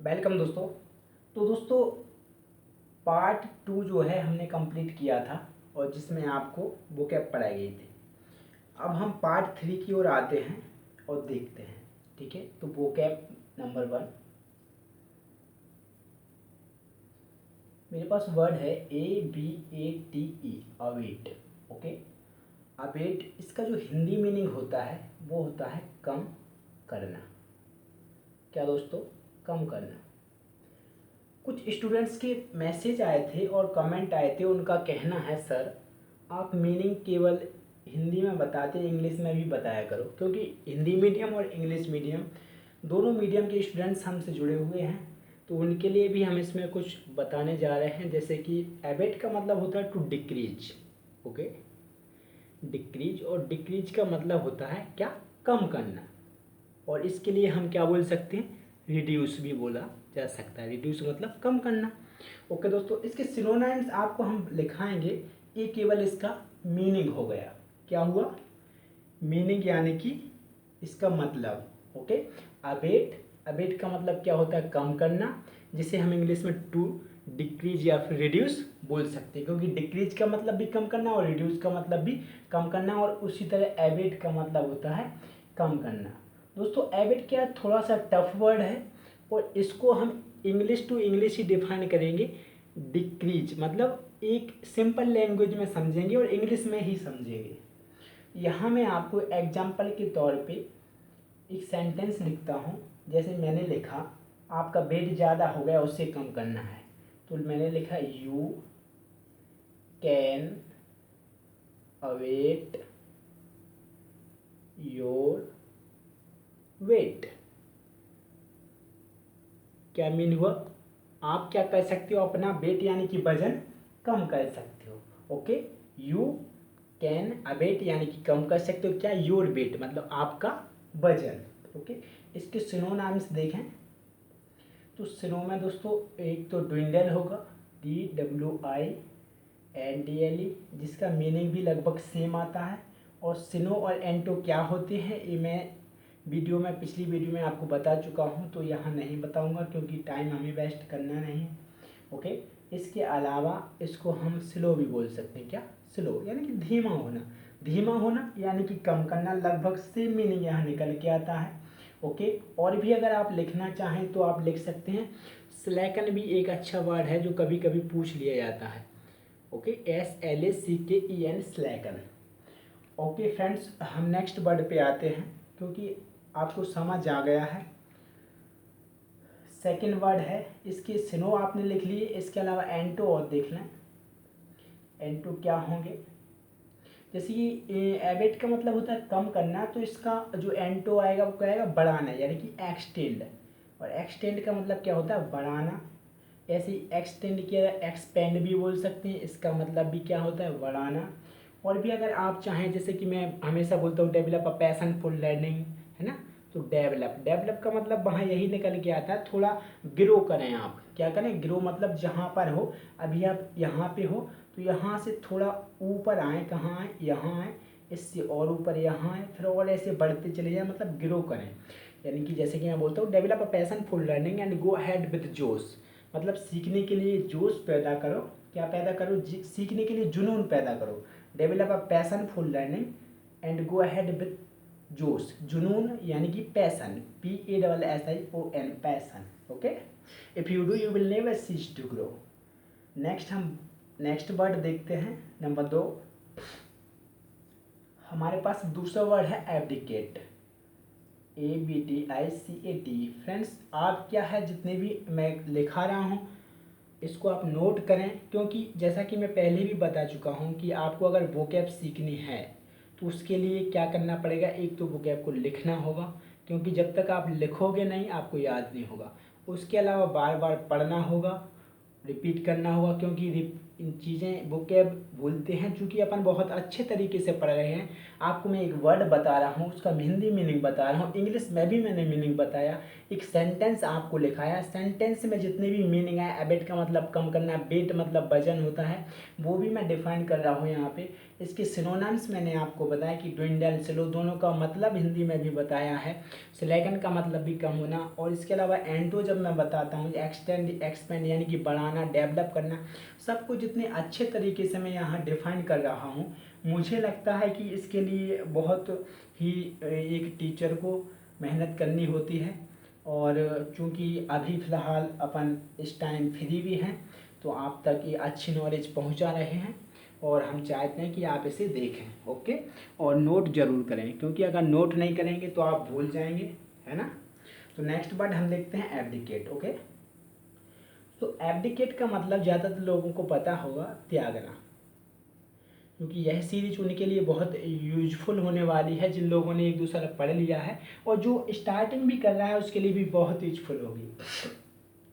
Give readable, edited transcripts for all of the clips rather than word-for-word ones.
Welcome दोस्तों। तो दोस्तों पार्ट 2 जो है हमने कंप्लीट किया था और जिसमें आपको वोकैब पढ़ाई गई थी। अब हम पार्ट 3 की ओर आते हैं और देखते हैं। ठीक है, तो वोकैब नंबर 1 मेरे पास वर्ड है ABATE, अवेट। ओके, अवेट इसका जो हिंदी मीनिंग होता है वो होता है कम करना। क्या दोस्तों? कम करना। कुछ स्टूडेंट्स के मैसेज आए थे और कमेंट आए थे, उनका कहना है सर आप मीनिंग केवल हिंदी में बताते, इंग्लिश में भी बताया करो, क्योंकि हिंदी मीडियम और इंग्लिश मीडियम दोनों मीडियम के स्टूडेंट्स हमसे जुड़े हुए हैं, तो उनके लिए भी हम इसमें कुछ बताने जा रहे हैं। जैसे कि एबेट का मतलब होता है टू डिक्रीज। ओके, डिक्रीज, और डिक्रीज का मतलब होता है क्या? कम करना। और इसके लिए हम क्या बोल सकते हैं? रिड्यूस भी बोला जा सकता है। रिड्यूस मतलब कम करना। ओके दोस्तों, इसके सिनोनिम्स आपको हम लिखाएंगे। ये केवल इसका मीनिंग हो गया। क्या हुआ? मीनिंग यानी कि इसका मतलब। ओके, अबेट, अबेट का मतलब क्या होता है? कम करना, जिसे हम इंग्लिश में टू डिक्रीज या फिर रिड्यूस बोल सकते हैं, क्योंकि डिक्रीज का मतलब भी कम करना और रिड्यूस का मतलब भी कम करना। और उसी तरह एबेट का मतलब होता है कम करना। दोस्तों एबेट क्या है? थोड़ा सा टफ वर्ड है और इसको हम इंग्लिश टू इंग्लिश ही डिफाइन करेंगे। डिक्रीज मतलब एक सिंपल लैंग्वेज में समझेंगे और इंग्लिश में ही समझेंगे। यहाँ मैं आपको एग्जाम्पल के तौर पे एक सेंटेंस लिखता हूँ। जैसे मैंने लिखा आपका वेट ज़्यादा हो गया, उससे कम करना है, तो मैंने लिखा you can await your weight. क्या मीन हुआ? आप क्या कर सकते हो? अपना वेट यानी कि वजन कम कर सकते हो। ओके, यू कैन अवेट यानी कि कम कर सकते हो क्या? योर वेट मतलब आपका वजन। ओके, इसके सिनोनिम्स देखें तो सिनो में दोस्तों एक तो ड्विंडल होगा, DWINDLE, जिसका मीनिंग भी लगभग सेम आता है। और सिनो और एंटो क्या होते हैं ये मैं पिछली वीडियो में आपको बता चुका हूँ, तो यहाँ नहीं बताऊँगा क्योंकि टाइम हमें वेस्ट करना नहीं है। ओके, इसके अलावा इसको हम स्लो भी बोल सकते हैं। क्या? स्लो यानी कि धीमा होना। धीमा होना यानी कि कम करना, लगभग सेम मीनिंग यहाँ निकल के आता है। ओके, और भी अगर आप लिखना चाहें तो आप लिख सकते हैं। स्लैकन भी एक अच्छा वर्ड है जो कभी कभी पूछ लिया जाता है। Okay, SLACKEN, स्लैकन। ओके फ्रेंड्स, हम नेक्स्ट वर्ड पे आते हैं क्योंकि आपको समझ आ गया है। सेकेंड वर्ड है, इसके सिनो आपने लिख लिए, इसके अलावा एंटो और देख लें। एंटो क्या होंगे? जैसे कि एबेट का मतलब होता है कम करना, तो इसका जो एंटो आएगा वो क्या आएगा? बढ़ाना, यानी कि एक्सटेंड। और एक्सटेंड का मतलब क्या होता है? बढ़ाना। ऐसे ही एक्सटेंड किया एक्सपेंड भी बोल सकते हैं, इसका मतलब भी क्या होता है? बढ़ाना। और भी अगर आप चाहें, जैसे कि मैं हमेशा बोलता हूँ develop a passion for learning, है ना, तो डेवलप, डेवलप का मतलब वहाँ यही निकल के आता है, थोड़ा ग्रो करें। आप क्या करें? ग्रो मतलब जहाँ पर हो, अभी आप यहाँ पे हो तो यहाँ से थोड़ा ऊपर आएँ। कहाँ आएँ? यहाँ आएँ, इससे और ऊपर यहाँ आएँ, फिर और ऐसे बढ़ते चले जाएँ, मतलब ग्रो करें। यानी कि जैसे कि मैं बोलता हूँ develop a passion for learning and go ahead with जोश, मतलब सीखने के लिए जोश पैदा करो। क्या पैदा करो? सीखने के लिए जुनून पैदा करो। Develop a passion for learning and go ahead with जोश। जुनून यानी कि passion, PASSION, passion. Okay, if you do you will never cease to grow. Next हम नेक्स्ट वर्ड देखते हैं, नंबर 2। हमारे पास दूसरा वर्ड है एब्डिकेट, ABDICAT। फ्रेंड्स आप क्या है, जितने भी मैं लिखा रहा हूँ इसको आप नोट करें, क्योंकि जैसा कि मैं पहले भी बता चुका हूँ कि आपको अगर वोकैब सीखनी है तो उसके लिए क्या करना पड़ेगा? एक तो वोकैब को लिखना होगा, क्योंकि जब तक आप लिखोगे नहीं आपको याद नहीं होगा। उसके अलावा बार बार पढ़ना होगा, रिपीट करना होगा, क्योंकि इन चीज़ें वोकैब भूलते हैं। चूँकि अपन बहुत अच्छे तरीके से पढ़ रहे हैं, आपको मैं एक वर्ड बता रहा हूँ उसका हिंदी मीनिंग बता रहा हूँ, इंग्लिश में भी मैंने मीनिंग बताया, एक सेंटेंस आपको लिखाया, सेंटेंस में जितने भी मीनिंग है, एबेट का मतलब कम करना, वेट मतलब वजन होता है, वो भी मैं डिफाइन कर रहा हूँ यहाँ पे। इसके सिनोनिम्स मैंने आपको बताया कि dwindle स्लो दोनों का मतलब हिंदी में भी बताया है। स्लैकन का मतलब भी कम होना, और इसके अलावा एंटो जब मैं बताता हूँ एक्सटेंड एक्सपेंड यानी कि बढ़ाना डेवलप करना, सब कुछ इतने अच्छे तरीके से मैं यहाँ डिफाइन कर रहा हूँ। मुझे लगता है कि इसके लिए बहुत ही एक टीचर को मेहनत करनी होती है, और चूँकि अभी फ़िलहाल अपन इस टाइम फ्री भी हैं तो आप तक ये अच्छी नॉलेज पहुंचा रहे हैं, और हम चाहते हैं कि आप इसे देखें। ओके, और नोट ज़रूर करें, क्योंकि अगर नोट नहीं करेंगे तो आप भूल जाएंगे, है ना। तो नेक्स्ट वर्ड हम देखते हैं एब्डिकेट। ओके, तो एब्डिकेट का मतलब ज़्यादातर लोगों को पता होगा त्यागना, क्योंकि यह सीरीज उनके लिए बहुत यूजफुल होने वाली है जिन लोगों ने एक दूसरा पढ़ लिया है, और जो स्टार्टिंग भी कर रहा है उसके लिए भी बहुत यूजफुल होगी,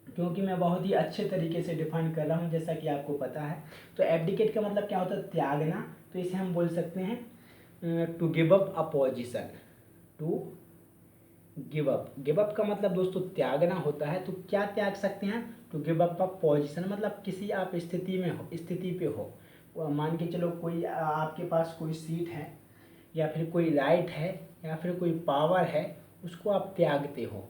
क्योंकि मैं बहुत ही अच्छे तरीके से डिफाइन कर रहा हूँ जैसा कि आपको पता है। तो एब्डिकेट का मतलब क्या होता है? त्यागना। तो इसे हम बोल सकते हैं to give up a position. To give up, give up का मतलब दोस्तों त्यागना होता है। तो क्या त्याग सकते हैं? To give up a position, मतलब किसी आप स्थिति में हो, स्थिति पे हो, मान के चलो कोई आपके पास कोई सीट है, या फिर कोई राइट है, या फिर कोई पावर है, उसको आप त्यागते हो।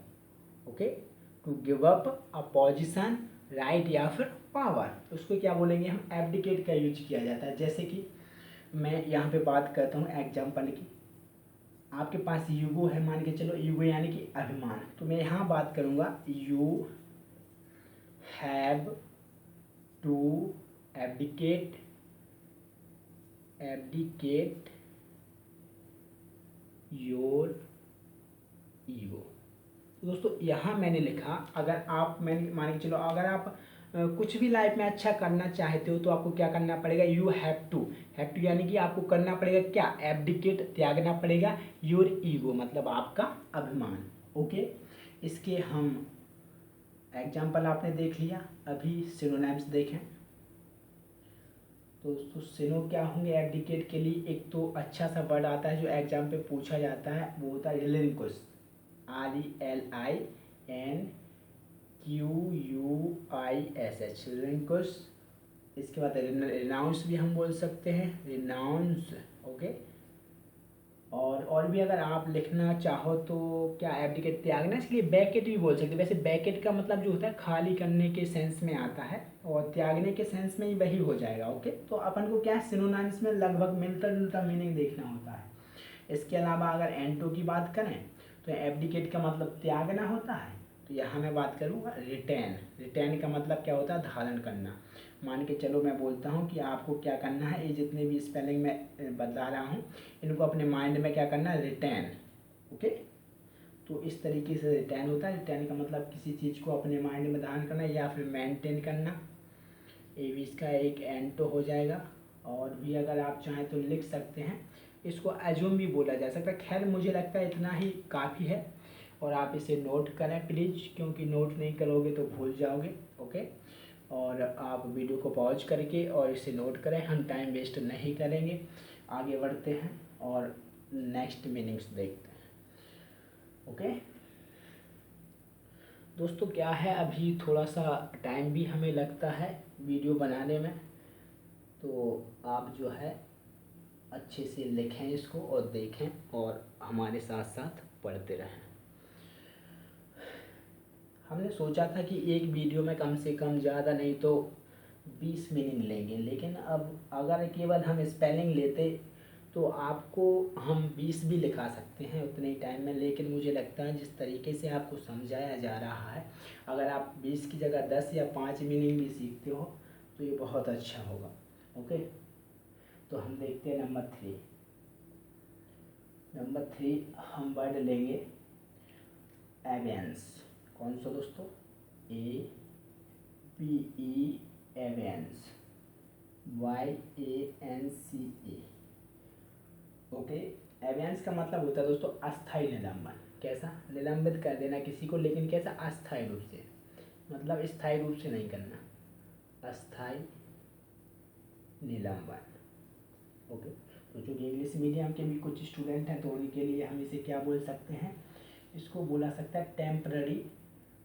Okay, to give up a position, right या फिर पावर, उसको क्या बोलेंगे हम? एब्डिकेट का यूज किया जाता है। जैसे कि मैं यहाँ पे बात करता हूँ एग्जाम्पल की, आपके पास यूगो है, मान के चलो यूगो यानी कि अभिमान, तो मैं यहाँ बात करूँगा you have to abdicate, abdicate your ego. दोस्तों यहाँ मैंने लिखा, अगर आप, मैंने मान के चलो अगर आप कुछ भी लाइफ में अच्छा करना चाहते हो तो आपको क्या करना पड़ेगा? यू हैव टू यानी कि आपको करना पड़ेगा क्या? एब्डिकेट, त्यागना पड़ेगा योर ईगो, मतलब आपका अभिमान। ओके, इसके हम एग्जाम्पल आपने देख लिया, अभी सिनोनिम्स देखें। तो सिनो क्या होंगे एब्डिकेट के लिए? एक तो अच्छा सा वर्ड आता है जो एग्जाम पे पूछा जाता है, वो होता है रिलिंक्विश, RELINQUISH, रिलिंक्विश। इसके बाद रिनाउंस भी हम बोल सकते हैं, रिनाउंस। ओके, और भी अगर आप लिखना चाहो तो क्या एब्डिकेट, त्यागना, इसके लिए बैकेट भी बोल सकते हैं। वैसे बैकेट का मतलब जो होता है खाली करने के सेंस में आता है, और त्यागने के सेंस में ही वही हो जाएगा। ओके, तो अपन को क्या सिनोनिम्स में लगभग मिलता जुलता मीनिंग देखना होता है। इसके अलावा अगर एंटो की बात करें तो एब्डिकेट का मतलब त्यागना होता है। तो यहाँ मैं बात करूँगा रिटेन, रिटेन का मतलब क्या होता है? धारण करना। मान के चलो मैं बोलता हूँ कि आपको क्या करना है, ये जितने भी स्पेलिंग मैं बता रहा हूँ इनको अपने माइंड में क्या करना है? रिटेन। ओके, तो इस तरीके से रिटेन होता है। रिटेन का मतलब किसी चीज़ को अपने माइंड में धारण करना या फिर मेंटेन करना। ये भी इसका एक एंटो हो जाएगा। और भी अगर आप चाहें तो लिख सकते हैं, इसको एज्यूम भी बोला जा सकता है। खैर मुझे लगता है इतना ही काफ़ी है, और आप इसे नोट करें प्लीज़, क्योंकि नोट नहीं करोगे तो भूल जाओगे। ओके, और आप वीडियो को पॉज करके और इसे नोट करें, हम टाइम वेस्ट नहीं करेंगे, आगे बढ़ते हैं और नेक्स्ट मीनिंग्स देखते हैं। ओके दोस्तों, क्या है अभी थोड़ा सा टाइम भी हमें लगता है वीडियो बनाने में, तो आप जो है अच्छे से लिखें इसको और देखें, और हमारे साथ साथ पढ़ते रहें। हमने सोचा था कि एक वीडियो में कम से कम ज़्यादा नहीं तो 20 मीनिंग लेंगे, लेकिन अब अगर केवल हम स्पेलिंग लेते तो आपको हम 20 भी लिखा सकते हैं उतने ही टाइम में। लेकिन मुझे लगता है जिस तरीके से आपको समझाया जा रहा है, अगर आप 20 की जगह 10 या 5 मीनिंग भी सीखते हो तो ये बहुत अच्छा होगा। ओके, तो हम देखते हैं नंबर 3। नंबर 3 हम वर्ड लेंगे एवियंस। कौन सा दोस्तों? AVE, एवियंस, YANCE। ओके, एवियंस का मतलब होता है दोस्तों अस्थाई निलंबन। कैसा? निलंबित कर देना किसी को, लेकिन कैसा? अस्थाई रूप से, मतलब स्थायी रूप से नहीं करना, अस्थाई निलंबन। ओके, तो जो इंग्लिश मीडियम के भी कुछ स्टूडेंट हैं तो उनके लिए हम इसे क्या बोल सकते हैं? इसको बोला सकता है टेम्पररी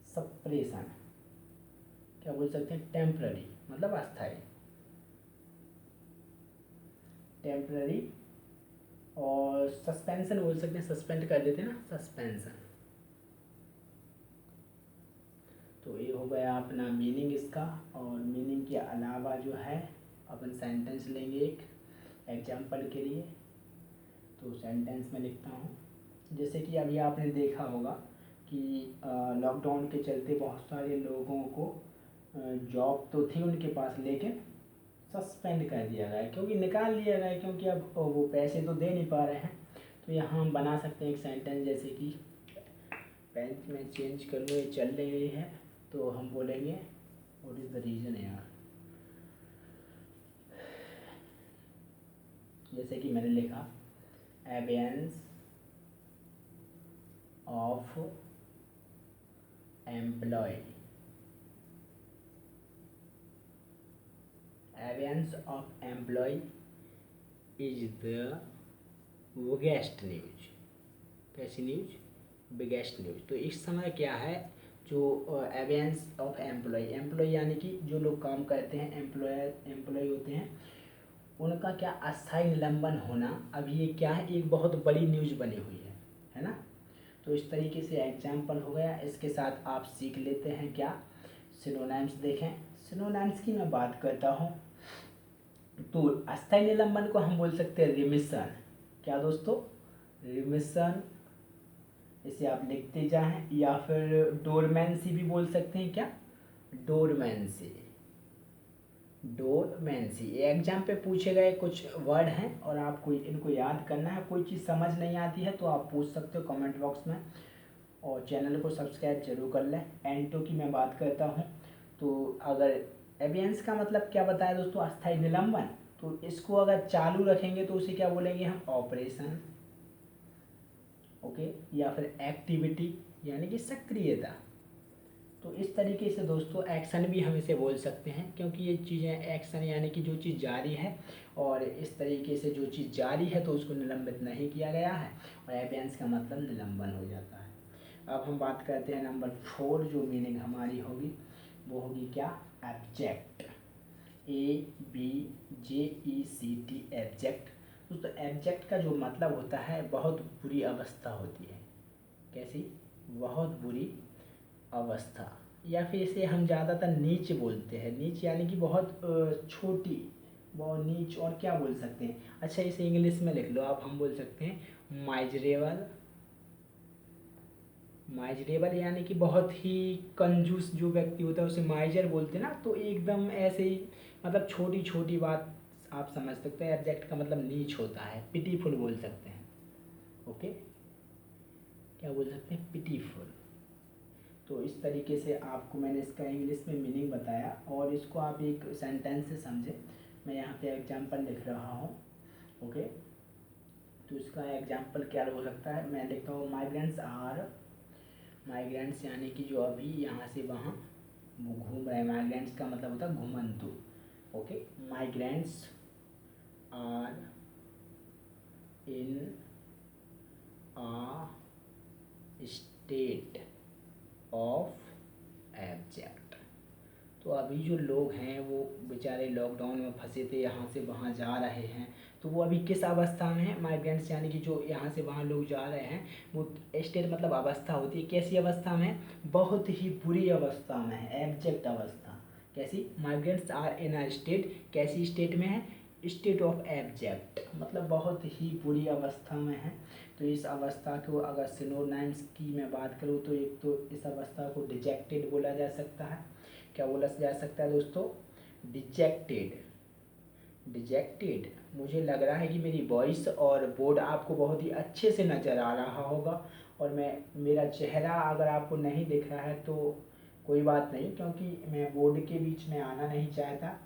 सप्रेशन। क्या बोल सकते हैं? टेम्पररी मतलब अस्थाई। टेम्पररी, और सस्पेंशन बोल सकते हैं, सस्पेंड कर देते हैं ना, सस्पेंशन। तो ये हो गया अपना मीनिंग इसका। और मीनिंग के अलावा जो है अपन सेंटेंस लेंगे एक एग्जाम्पल के लिए। तो सेंटेंस में लिखता हूँ, जैसे कि अभी आपने देखा होगा कि लॉकडाउन के चलते बहुत सारे लोगों को जॉब तो थी उनके पास, लेकिन सस्पेंड कर दिया गया, क्योंकि निकाल लिया गया, क्योंकि अब वो पैसे तो दे नहीं पा रहे हैं। तो यहाँ हम बना सकते हैं एक सेंटेंस, जैसे कि पेन में चेंज कर लो, ये चल रही है, तो हम बोलेंगे व्हाट इज़ द रीज़न यार। जैसे कि मैंने लिखा abeyance of employ, abeyance of employ is the biggest news. कैसी न्यूज? Biggest news. तो इस समय क्या है, जो एबियंस ऑफ एम्प्लॉय, एम्प्लॉय यानी कि जो लोग काम करते हैं, एम्प्लॉय होते हैं, उनका क्या अस्थायी निलंबन होना, अभी ये क्या है, एक बहुत बड़ी न्यूज़ बनी हुई है ना। तो इस तरीके से एग्जाम्पल हो गया। इसके साथ आप सीख लेते हैं क्या, सिनोनिम्स देखें। सिनोनिम्स की मैं बात करता हूँ, तो अस्थायी निलंबन को हम बोल सकते हैं रिमिशन। क्या दोस्तों? रिमिशन, इसे आप लिखते जाएं, या फिर डोरमेंसी भी बोल सकते हैं। क्या? Dormancy, dormancy. ये एग्जाम पे पूछे गए कुछ वर्ड हैं और आपको इनको याद करना है। कोई चीज़ समझ नहीं आती है तो आप पूछ सकते हो कमेंट बॉक्स में, और चैनल को सब्सक्राइब जरूर कर लें। एंटो की मैं बात करता हूँ, तो अगर एबियंस का मतलब क्या बताया दोस्तों, अस्थायी निलंबन, तो इसको अगर चालू रखेंगे तो उसे क्या बोलेंगे हम, ऑपरेशन। ओके, या फिर एक्टिविटी यानी कि सक्रियता। तो इस तरीके से दोस्तों एक्शन भी हम इसे बोल सकते हैं, क्योंकि ये चीज़ें एक्शन यानी कि जो चीज़ जारी है, और इस तरीके से जो चीज़ जारी है तो उसको निलंबित नहीं किया गया है, और एबियंस का मतलब निलंबन हो जाता है। अब हम बात करते हैं नंबर 4, जो मीनिंग हमारी होगी वो होगी क्या, एब्जेक्ट। ABJECT, abject. दोस्तों एब्जेक्ट का जो मतलब होता है बहुत बुरी अवस्था होती है। कैसी? बहुत बुरी अवस्था, या फिर इसे हम ज़्यादातर नीच बोलते हैं। नीच यानी कि बहुत छोटी, बहुत नीच। और क्या बोल सकते हैं, अच्छा इसे इंग्लिश में लिख लो आप, हम बोल सकते हैं माइजरेबल। माइजरेबल यानी कि बहुत ही कंजूस जो व्यक्ति होता है उसे माइजर बोलते हैं ना। तो एकदम ऐसे ही, मतलब छोटी छोटी बात आप समझ सकते हैं। एब्जेक्ट का मतलब नीच होता है, पिटीफुल बोल सकते हैं। ओके, क्या बोल सकते हैं, पिटीफुल। तो इस तरीके से आपको मैंने इसका इंग्लिश में मीनिंग बताया, और इसको आप एक सेंटेंस से समझे। मैं यहाँ पे एग्जांपल लिख रहा हूँ। ओके, तो इसका एग्जांपल क्या हो सकता है, मैं लिखता हूँ माइग्रेंट्स आर, माइग्रेंट्स यानी कि जो अभी यहाँ से वहाँ वो घूम रहे हैं। माइग्रेंट्स का मतलब होता है घुमंतु। Okay, migrants are in a state of abject. तो अभी जो लोग हैं वो बेचारे लॉकडाउन में फंसे थे, यहाँ से वहाँ जा रहे हैं, तो वो अभी किस अवस्था में है, माइग्रेंट्स यानी कि जो यहाँ से वहाँ लोग जा रहे हैं, वो स्टेट मतलब अवस्था होती है, कैसी अवस्था में? बहुत ही बुरी अवस्था में है, एब्जेक्ट अवस्था। कैसी? Migrants are in a state, कैसी स्टेट में है? स्टेट ऑफ एब्जेक्ट, मतलब बहुत ही बुरी अवस्था में है। तो इस अवस्था को अगर सिनोनिम्स की मैं बात करूँ, तो एक तो इस अवस्था को डिजेक्टेड बोला जा सकता है। क्या बोला जा सकता है दोस्तों? डिजेक्टेड। डिजेक्टेड। मुझे लग रहा है कि मेरी वॉइस और बोर्ड आपको बहुत ही अच्छे से नज़र आ रहा होगा, और मेरा चेहरा अगर आपको नहीं दिख रहा है तो कोई बात नहीं, क्योंकि मैं बोर्ड के बीच में आना नहीं चाहता।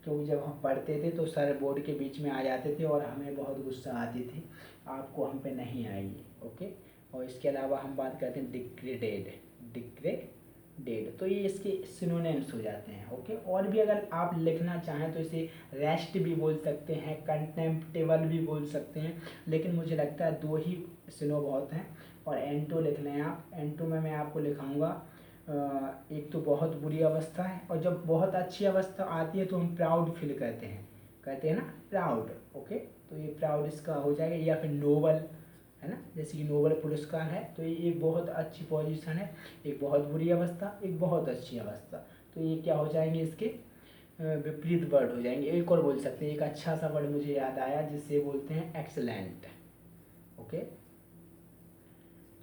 क्योंकि जब हम पढ़ते थे तो सर बोर्ड के बीच में आ जाते थे और हमें बहुत गुस्सा आती थी। आपको हम पे नहीं आएगी। ओके, और इसके अलावा हम बात करते हैं डिग्रेडेड। डिग्रेडेड, तो ये इसके सिनोनिम्स हो जाते हैं। ओके, और भी अगर आप लिखना चाहें तो इसे रेस्ट भी बोल सकते हैं, कंटेम्प्टेबल भी बोल सकते हैं, लेकिन मुझे लगता है दो ही सिनो बहुत हैं। और एंटो लिख लें आप। एंटो में मैं आपको लिखाऊंगा एक तो बहुत बुरी अवस्था है, और जब बहुत अच्छी अवस्था आती है तो हम प्राउड फील करते हैं। कहते हैं ना प्राउड। ओके, तो ये प्राउड इसका हो जाएगा, या फिर नोबल, है ना, जैसे कि नोबल पुरस्कार है, तो ये एक बहुत अच्छी पोजीशन है, एक बहुत बुरी अवस्था, एक बहुत अच्छी अवस्था, तो ये क्या हो जाएंगे, इसके विपरीत वर्ड हो जाएंगे। एक और बोल सकते हैं, एक अच्छा सा वर्ड मुझे याद आया जिससे बोलते हैं एक्सलेंट। ओके,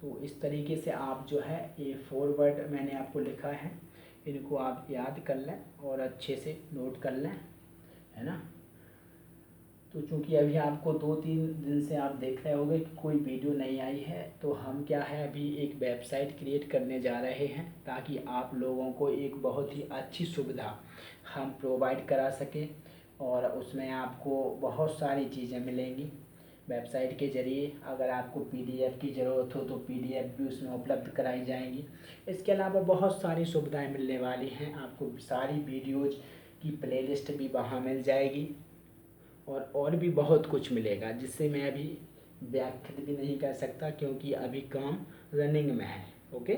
तो इस तरीके से आप जो है ये 4 वर्ड मैंने आपको लिखा है, इनको आप याद कर लें और अच्छे से नोट कर लें, है ना। तो चूंकि अभी आपको 2-3 दिन से आप देख रहे होंगे कि कोई वीडियो नहीं आई है, तो हम क्या है अभी एक वेबसाइट क्रिएट करने जा रहे हैं ताकि आप लोगों को एक बहुत ही अच्छी सुविधा हम प्रोवाइड करा सकें, और उसमें आपको बहुत सारी चीज़ें मिलेंगी वेबसाइट के ज़रिए। अगर आपको पीडीएफ की ज़रूरत हो तो पीडीएफ भी उसमें उपलब्ध कराई जाएंगी। इसके अलावा बहुत सारी सुविधाएं मिलने वाली हैं, आपको सारी वीडियोज़ की प्लेलिस्ट भी वहाँ मिल जाएगी, और भी बहुत कुछ मिलेगा जिससे मैं अभी व्याख्या भी नहीं कर सकता क्योंकि अभी काम रनिंग में है। ओके,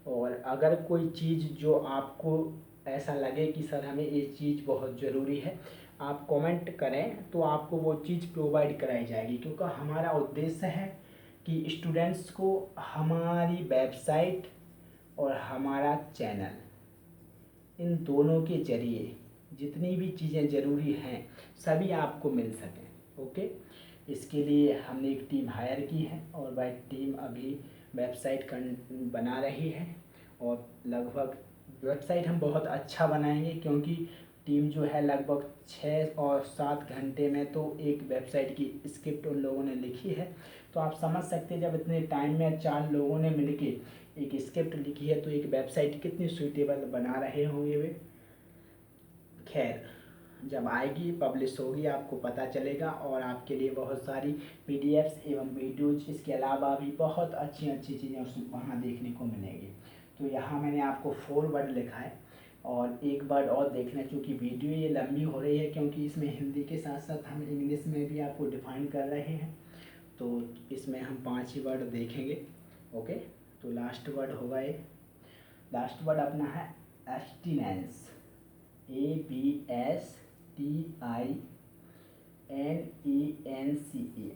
और अगर कोई चीज़ जो आपको ऐसा लगे कि सर हमें ये चीज़ बहुत ज़रूरी है, आप कमेंट करें तो आपको वो चीज़ प्रोवाइड कराई जाएगी, क्योंकि हमारा उद्देश्य है कि स्टूडेंट्स को हमारी वेबसाइट और हमारा चैनल, इन दोनों के ज़रिए जितनी भी चीज़ें ज़रूरी हैं सभी आपको मिल सकें। ओके, इसके लिए हमने एक टीम हायर की है और वह टीम अभी वेबसाइट बना रही है, और लगभग वेबसाइट हम बहुत अच्छा बनाएंगे क्योंकि टीम जो है लगभग 6 और 7 घंटे में तो एक वेबसाइट की स्क्रिप्ट उन लोगों ने लिखी है। तो आप समझ सकते हैं जब इतने टाइम में 4 लोगों ने मिलके एक स्क्रिप्ट लिखी है तो एक वेबसाइट कितनी सूटेबल बना रहे होंगे वे। खैर, जब आएगी पब्लिश होगी आपको पता चलेगा, और आपके लिए बहुत सारी पीडीएफ्स एवं वीडियोज, इसके अलावा भी बहुत अच्छी अच्छी चीज़ें वहाँ देखने को मिलेंगी। तो यहाँ मैंने आपको 4 वर्ड लिखा है, और एक वर्ड और देखना, चूँकि वीडियो ये लंबी हो रही है क्योंकि इसमें हिंदी के साथ साथ हम इंग्लिश में भी आपको डिफाइन कर रहे हैं, तो इसमें हम 5 ही वर्ड देखेंगे। ओके, तो लास्ट वर्ड होगा ये, लास्ट वर्ड अपना है एब्स्टिनेंस, ABSTINENCE,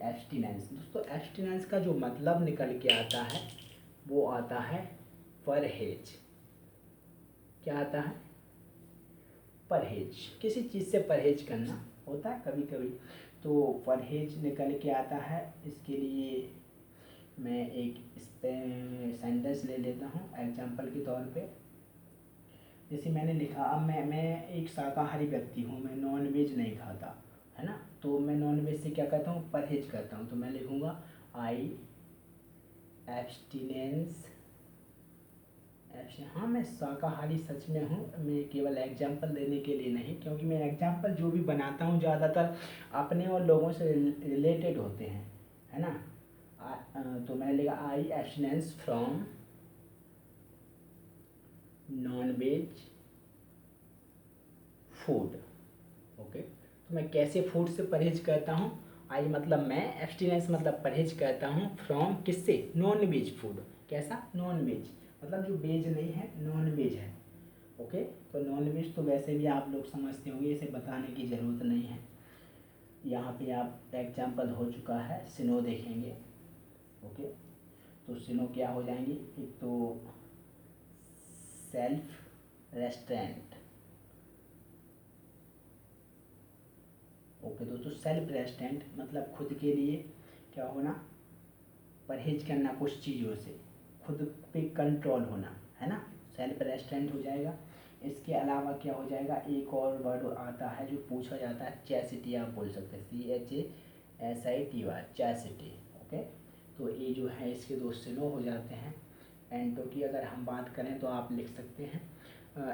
एब्स्टिनेंस। दोस्तों एब्स्टिनेंस का जो मतलब निकल के आता है वो आता है परहेज। क्या आता है? परहेज, किसी चीज़ से परहेज करना होता है कभी कभी, तो परहेज निकल के आता है। इसके लिए मैं एक इस पे सेंटेंस ले लेता हूँ एग्जाम्पल के तौर पे। जैसे मैंने लिखा, अब मैं एक शाकाहारी व्यक्ति हूँ, मैं नॉन वेज नहीं खाता, है ना, तो मैं नॉन वेज से क्या करता हूँ, परहेज करता हूँ, तो मैं लिखूँगा आई एब्स्टिनेंस। हाँ, मैं शाकाहारी सच में हूँ, मैं केवल एग्जाम्पल देने के लिए नहीं, क्योंकि मैं एग्जाम्पल जो भी बनाता हूँ ज़्यादातर अपने और लोगों से रिलेटेड होते हैं, है ना। तो मैंने लिखा I abstinence from non veg food. Okay, तो मैं कैसे फूड से परहेज करता हूँ, आई मतलब मैं, एब्स्टिनेंस मतलब परहेज करता हूँ, फ्रॉम किससे, नॉन वेज फूड। कैसा? नॉन वेज, मतलब जो वेज नहीं है, नॉन वेज है। ओके, तो नॉन वेज तो वैसे भी आप लोग समझते होंगे, इसे बताने की ज़रूरत नहीं है। यहाँ पे आप एग्जाम्पल हो चुका है, सिनो देखेंगे। ओके, तो सिनो क्या हो जाएंगी, एक तो सेल्फ रेस्टोरेंट। ओके दोस्तों, सेल्फ रेस्टोरेंट मतलब खुद के लिए क्या होना, परहेज करना कुछ चीज़ों से, खुद पे कंट्रोल होना, है ना, सेल्फ रेस्टोरेंट हो जाएगा। इसके अलावा क्या हो जाएगा, एक और वर्ड आता है जो पूछा जाता है, चैसिटी आप बोल सकते हैं, CHASITY, चैसिटी। ओके, तो ये जो है इसके 2 सिनो हो जाते हैं। एंटो की अगर हम बात करें तो आप लिख सकते हैं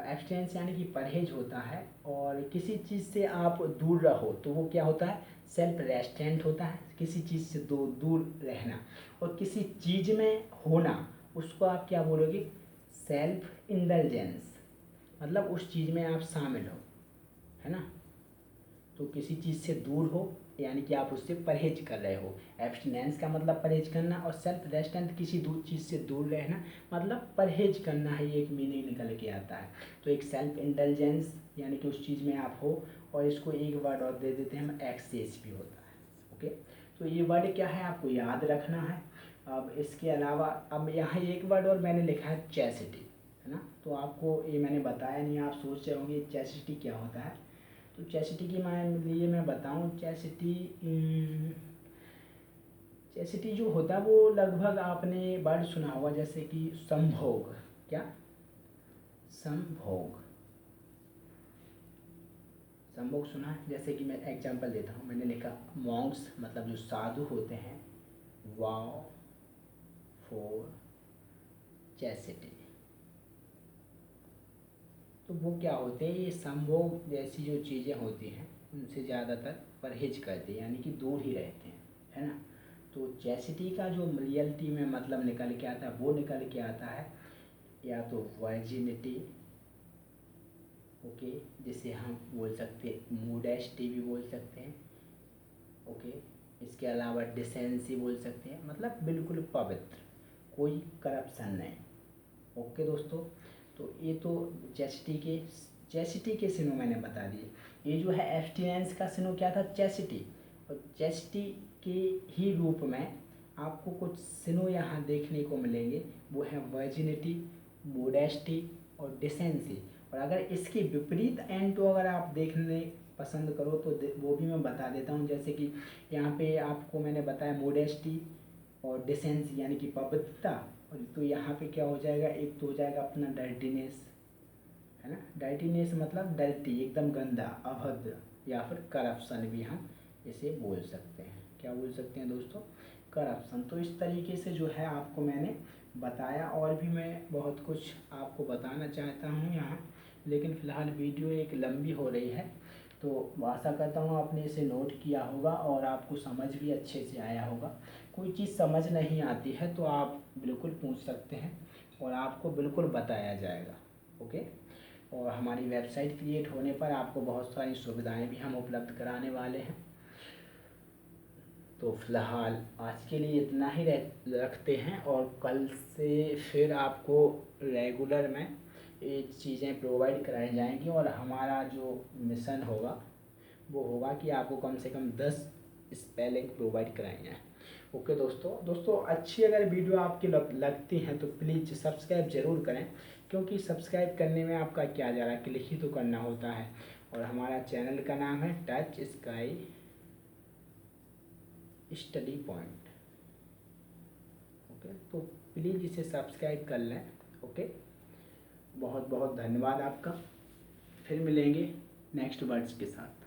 एब्स्टिनेंस यानी कि परहेज होता है, और किसी चीज़ से आप दूर रहो तो वो क्या होता है, सेल्फ रेस्ट्रेंट होता है, किसी चीज़ से दूर रहना। और किसी चीज़ में होना उसको आप क्या बोलोगे, सेल्फ इंडल्जेंस, मतलब उस चीज़ में आप शामिल हो, है ना। तो किसी चीज़ से दूर हो यानी कि आप उससे परहेज कर रहे हो। एब्सटिनेंस का मतलब परहेज करना, और सेल्फ रेस्टेंट किसी चीज़ से दूर रहना मतलब परहेज करना है, ये एक मीनिंग निकल के आता है। तो एक सेल्फ इंटेलिजेंस यानी कि उस चीज़ में आप हो, और इसको एक वर्ड और दे देते हैं हम, एक्सेस भी होता है। ओके, तो ये वर्ड क्या है आपको याद रखना है। अब इसके अलावा अब यहाँ एक वर्ड और मैंने लिखा है चैसिटी, है ना। तो आपको ये मैंने बताया नहीं, आप सोच रहे होंगे चैसिटी क्या होता है। तो चैसिटी की मैं बताऊं, चैसिटी जो होता है वो लगभग आपने वर्ड सुना होगा, जैसे कि संभोग। क्या? संभोग। संभोग सुना है? जैसे कि मैं एग्जांपल देता हूँ, मैंने लिखा मॉन्क्स मतलब जो साधु होते हैं, वाव फॉर चैसिटी। तो वो क्या होते हैं, ये संभोग जैसी जो चीज़ें होती हैं उनसे ज़्यादातर परहेज करते हैं, यानी कि दूर ही रहते हैं, है ना। तो चैसिटी का जो रियलिटी में मतलब निकल के आता है, वो निकल के आता है या तो वर्जिनिटी, ओके, जिसे हम बोल सकते हैं मोडेस्टी भी बोल सकते हैं, ओके। इसके अलावा डिसेंसी बोल सकते हैं, मतलब बिल्कुल पवित्र, कोई करप्शन नहीं। ओके दोस्तों, तो ये तो चैसिटी के सिनों मैंने बता दिए। ये जो है एब्स्टिनेंस का सिनो क्या था, चैसिटी। और चैसिटी के ही रूप में आपको कुछ सिनो यहाँ देखने को मिलेंगे, वो है वर्जिनिटी, मोडेस्टी और डिसेंसी। और अगर इसके विपरीत एंड तो अगर आप देखने पसंद करो तो वो भी मैं बता देता हूँ। जैसे कि यहाँ पे आपको मैंने बताया मोडेस्टी और डिसेंसी यानी कि पवित्रता, और तो यहाँ पे क्या हो जाएगा, एक तो हो जाएगा अपना डर्टीनेस, है ना। डर्टीनेस मतलब डर्टी, एकदम गंदा, अभद्र, या फिर करप्शन भी हम इसे बोल सकते हैं। क्या बोल सकते हैं दोस्तों, करप्शन। तो इस तरीके से जो है आपको मैंने बताया, और भी मैं बहुत कुछ आपको बताना चाहता हूँ यहाँ, लेकिन फ़िलहाल वीडियो एक लंबी हो रही है। तो आशा करता हूँ आपने इसे नोट किया होगा और आपको समझ भी अच्छे से आया होगा। कोई चीज़ समझ नहीं आती है तो आप बिल्कुल पूछ सकते हैं और आपको बिल्कुल बताया जाएगा। ओके, और हमारी वेबसाइट क्रिएट होने पर आपको बहुत सारी सुविधाएं भी हम उपलब्ध कराने वाले हैं। तो फ़िलहाल आज के लिए इतना ही रखते हैं, और कल से फिर आपको रेगुलर में ये चीज़ें प्रोवाइड कराई जाएंगी, और हमारा जो मिशन होगा वो होगा कि आपको कम से कम 10 स्पेलिंग प्रोवाइड कराई जाएँ। ओके दोस्तों अच्छी अगर वीडियो आपकी लगती हैं तो प्लीज़ सब्सक्राइब ज़रूर करें, क्योंकि सब्सक्राइब करने में आपका क्या जा रहा है, क्लिक ही तो करना होता है। और हमारा चैनल का नाम है touch sky study point. Okay, तो प्लीज़ इसे सब्सक्राइब कर लें। ओके, बहुत बहुत धन्यवाद आपका। फिर मिलेंगे नेक्स्ट वर्ड्स के साथ।